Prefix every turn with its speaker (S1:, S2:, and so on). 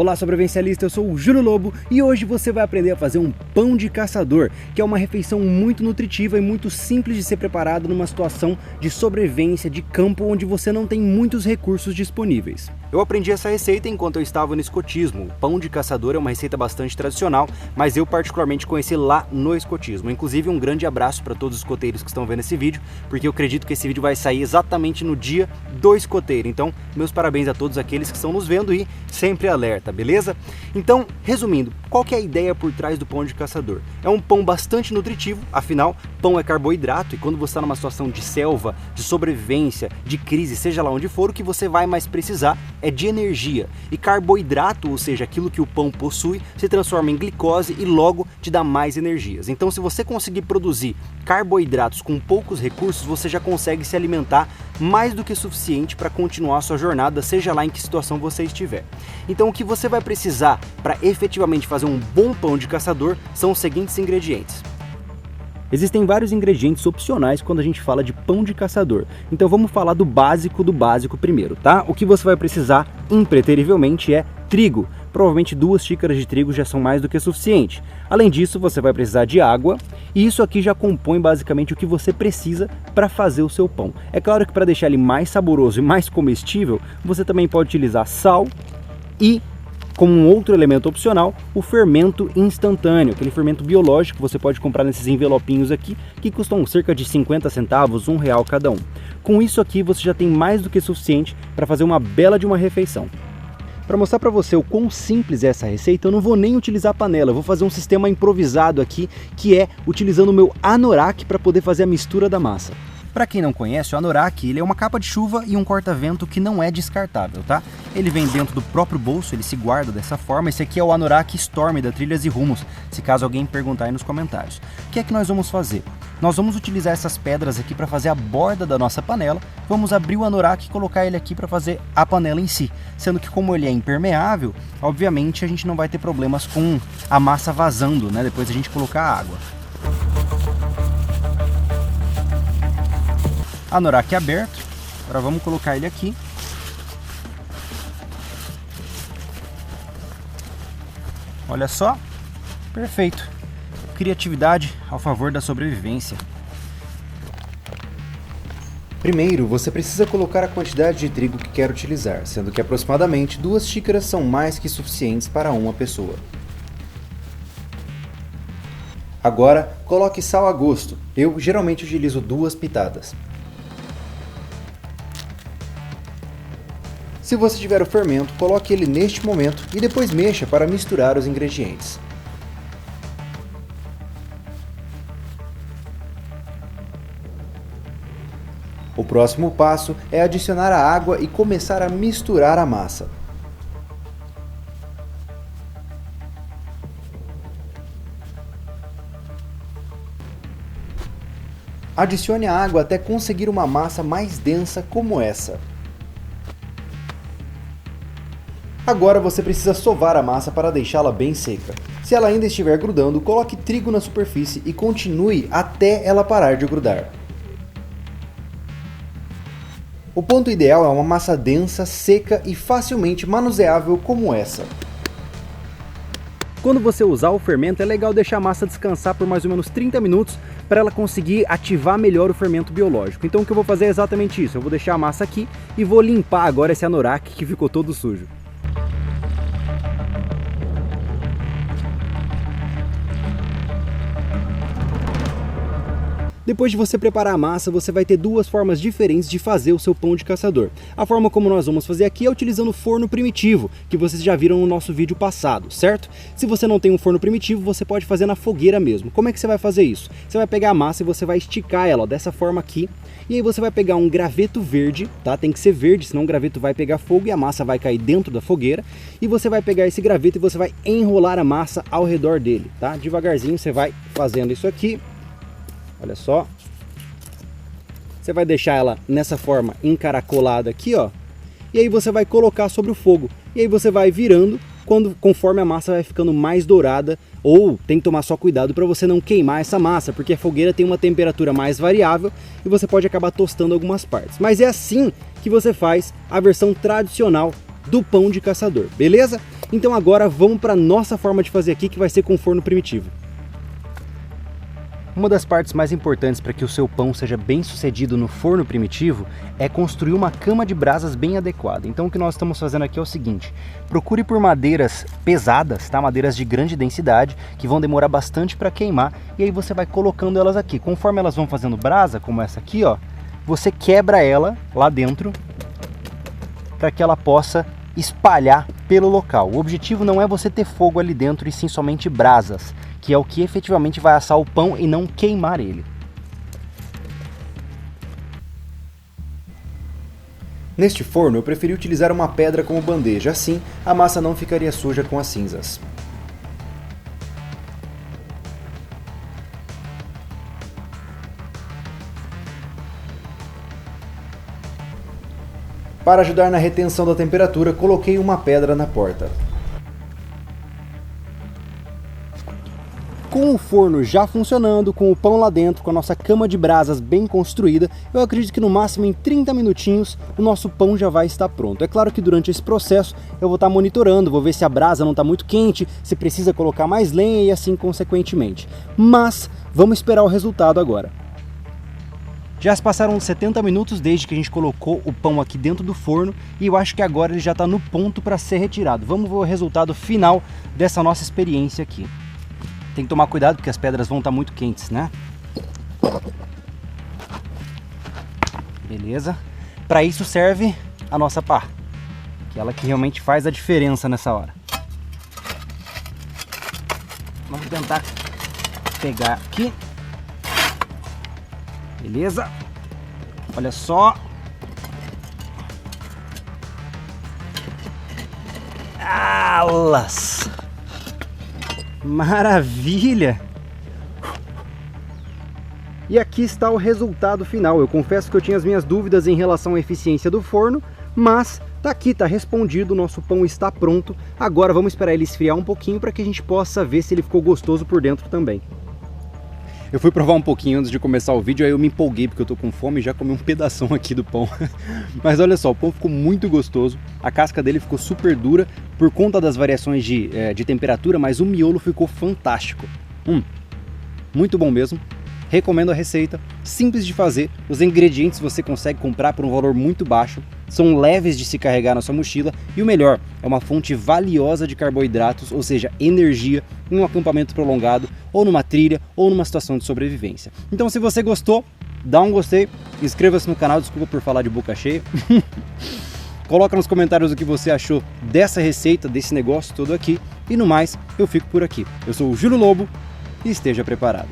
S1: Olá, sobrevivencialista, eu sou o Júlio Lobo e hoje você vai aprender a fazer um pão de caçador, que é uma refeição muito nutritiva e muito simples de ser preparada numa situação de sobrevivência de campo onde você não tem muitos recursos disponíveis. Eu aprendi essa receita enquanto eu estava no escotismo. O pão de caçador é uma receita bastante tradicional, mas eu particularmente conheci lá no escotismo. Inclusive um grande abraço para todos os escoteiros que estão vendo esse vídeo, porque eu acredito que esse vídeo vai sair exatamente no dia do escoteiro. Então, meus parabéns a todos aqueles que estão nos vendo e sempre alerta, beleza? Então, resumindo, qual que é a ideia por trás do pão de caçador? É um pão bastante nutritivo, afinal, pão é carboidrato e quando você está numa situação de selva, de sobrevivência, de crise, seja lá onde for, o que você vai mais precisar é de energia. E carboidrato, ou seja, aquilo que o pão possui, se transforma em glicose e logo te dá mais energias. Então, se você conseguir produzir carboidratos com poucos recursos, você já consegue se alimentar mais do que suficiente para continuar a sua jornada, seja lá em que situação você estiver. Então, o que você vai precisar para efetivamente fazer um bom pão de caçador são os seguintes ingredientes. Existem vários ingredientes opcionais quando a gente fala de pão de caçador, então vamos falar do básico primeiro, tá? O que você vai precisar impreterivelmente é trigo. Provavelmente 2 xícaras de trigo já são mais do que suficiente. Além disso, você vai precisar de água, e isso aqui já compõe basicamente o que você precisa para fazer o seu pão. É claro que para deixar ele mais saboroso e mais comestível, você também pode utilizar sal e, como um outro elemento opcional, o fermento instantâneo, aquele fermento biológico que você pode comprar nesses envelopinhos aqui, que custam cerca de 50 centavos, R$1 cada um. Com isso aqui você já tem mais do que suficiente para fazer uma bela de uma refeição. Para mostrar para você o quão simples é essa receita, eu não vou nem utilizar panela, eu vou fazer um sistema improvisado aqui, que é utilizando o meu anorak para poder fazer a mistura da massa. Para quem não conhece, o anorak ele é uma capa de chuva e um corta-vento que não é descartável, tá? Ele vem dentro do próprio bolso, ele se guarda dessa forma. Esse aqui é o anorak Storm da Trilhas e Rumos, se caso alguém perguntar aí nos comentários. O que é que nós vamos fazer? Nós vamos utilizar essas pedras aqui para fazer a borda da nossa panela. Vamos abrir o anorak e colocar ele aqui para fazer a panela em si. Sendo que como ele é impermeável, obviamente a gente não vai ter problemas com a massa vazando, né? Depois a gente colocar a água. Anorak aberto, agora vamos colocar ele aqui. Olha só, perfeito. Criatividade ao favor da sobrevivência. Primeiro, você precisa colocar a quantidade de trigo que quer utilizar, sendo que aproximadamente 2 xícaras são mais que suficientes para uma pessoa. Agora, coloque sal a gosto. Eu geralmente utilizo 2 pitadas. Se você tiver o fermento, coloque ele neste momento e depois mexa para misturar os ingredientes. O próximo passo é adicionar a água e começar a misturar a massa. Adicione a água até conseguir uma massa mais densa como essa. Agora você precisa sovar a massa para deixá-la bem seca. Se ela ainda estiver grudando, coloque trigo na superfície e continue até ela parar de grudar. O ponto ideal é uma massa densa, seca e facilmente manuseável como essa. Quando você usar o fermento, é legal deixar a massa descansar por mais ou menos 30 minutos para ela conseguir ativar melhor o fermento biológico. Então o que eu vou fazer é exatamente isso, eu vou deixar a massa aqui e vou limpar agora esse anorak que ficou todo sujo. Depois de você preparar a massa, você vai ter 2 formas diferentes de fazer o seu pão de caçador. A forma como nós vamos fazer aqui é utilizando o forno primitivo, que vocês já viram no nosso vídeo passado, certo? Se você não tem um forno primitivo, você pode fazer na fogueira mesmo. Como é que você vai fazer isso? Você vai pegar a massa e você vai esticar ela ó, dessa forma aqui, e aí você vai pegar um graveto verde, tá? Tem que ser verde, senão o graveto vai pegar fogo e a massa vai cair dentro da fogueira. E você vai pegar esse graveto e você vai enrolar a massa ao redor dele, tá? Devagarzinho você vai fazendo isso aqui. Olha só, você vai deixar ela nessa forma encaracolada aqui, ó, e aí você vai colocar sobre o fogo, e aí você vai virando conforme a massa vai ficando mais dourada, ou tem que tomar só cuidado para você não queimar essa massa, porque a fogueira tem uma temperatura mais variável e você pode acabar tostando algumas partes. Mas é assim que você faz a versão tradicional do pão de caçador, beleza? Então agora vamos para a nossa forma de fazer aqui, que vai ser com forno primitivo. Uma das partes mais importantes para que o seu pão seja bem sucedido no forno primitivo é construir uma cama de brasas bem adequada. Então o que nós estamos fazendo aqui é o seguinte: procure por madeiras pesadas, tá? Madeiras de grande densidade, que vão demorar bastante para queimar, e aí você vai colocando elas aqui. Conforme elas vão fazendo brasa, como essa aqui, ó, você quebra ela lá dentro para que ela possa espalhar pelo local. O objetivo não é você ter fogo ali dentro, e sim somente brasas, que é o que efetivamente vai assar o pão e não queimar ele. Neste forno eu preferi utilizar uma pedra como bandeja, assim a massa não ficaria suja com as cinzas. Para ajudar na retenção da temperatura, coloquei uma pedra na porta. Com o forno já funcionando, com o pão lá dentro, com a nossa cama de brasas bem construída, eu acredito que no máximo em 30 minutinhos o nosso pão já vai estar pronto. É claro que durante esse processo eu vou estar monitorando, vou ver se a brasa não está muito quente, se precisa colocar mais lenha e assim consequentemente. Mas vamos esperar o resultado agora. Já se passaram 70 minutos desde que a gente colocou o pão aqui dentro do forno e eu acho que agora ele já está no ponto para ser retirado. Vamos ver o resultado final dessa nossa experiência aqui. Tem que tomar cuidado porque as pedras vão estar muito quentes, né? Beleza. Para isso serve a nossa pá, aquela que realmente faz a diferença nessa hora. Vamos tentar pegar aqui. Beleza? Olha só. Alas! Maravilha! E aqui está o resultado final. Eu confesso que eu tinha as minhas dúvidas em relação à eficiência do forno, mas tá aqui, tá respondido, o nosso pão está pronto. Agora vamos esperar ele esfriar um pouquinho para que a gente possa ver se ele ficou gostoso por dentro também. Eu fui provar um pouquinho antes de começar o vídeo, aí eu me empolguei porque eu tô com fome e já comi um pedação aqui do pão. Mas olha só, o pão ficou muito gostoso, a casca dele ficou super dura por conta das variações de temperatura, mas o miolo ficou fantástico. Muito bom mesmo. Recomendo a receita, simples de fazer, os ingredientes você consegue comprar por um valor muito baixo, são leves de se carregar na sua mochila e o melhor, é uma fonte valiosa de carboidratos, ou seja, energia, em um acampamento prolongado, ou numa trilha, ou numa situação de sobrevivência. Então se você gostou, dá um gostei, inscreva-se no canal, desculpa por falar de boca cheia. Coloca nos comentários o que você achou dessa receita, desse negócio todo aqui, e no mais, eu fico por aqui. Eu sou o Júlio Lobo e esteja preparado.